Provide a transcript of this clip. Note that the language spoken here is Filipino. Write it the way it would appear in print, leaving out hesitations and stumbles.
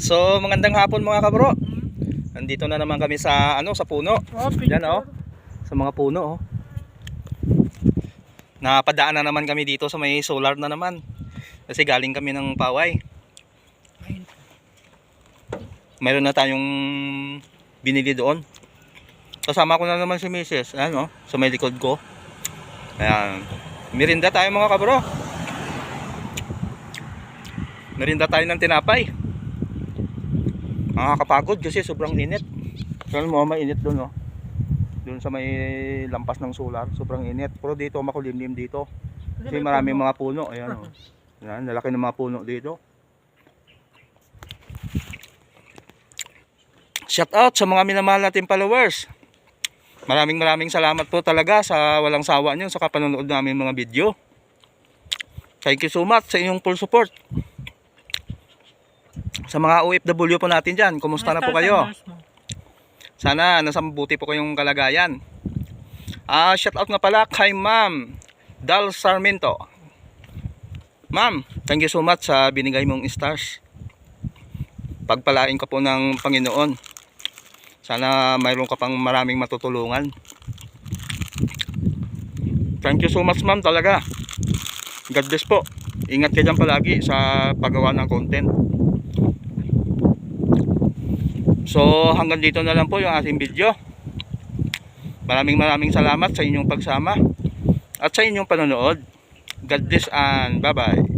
So, magandang hapon mga kabro. Nandito na naman kami sa sa puno. Yan sa mga puno Napadaan na naman kami dito sa may solar na naman. Kasi galing kami ng Paway. Mayroon na tayong binili doon. Kasama ko na naman si Mrs. Sa may likod ko. Ayan. Merinda tayo mga kabro. Merinda tayo ng tinapay. Nakakapagod kasi sobrang init. Pero mainit doon Doon sa may lampas ng solar, sobrang init. Pero dito makulimlim dito. Kasi maraming mga puno. Ayan Ayan, lalaki ng mga puno dito. Shout out sa mga minamahal nating followers. Maraming salamat po talaga sa walang sawa nyo sa kapanonood namin mga video. Thank you so much sa inyong full support. Sa mga OFW po natin dyan, kumusta na po kayo? Sana nasa mabuti po kayong kalagayan. Shout out nga pala kay Ma'am Dal Sarmiento. Ma'am, thank you so much sa binigay mong stars. Pagpalain ka po ng Panginoon. Sana mayroon ka pang maraming matutulungan. Thank you so much ma'am talaga. God bless po. Ingat ka dyan palagi sa paggawa ng content. So hanggang dito na lang po yung ating video. Maraming salamat sa inyong pagsama at sa inyong panonood. God bless and bye bye.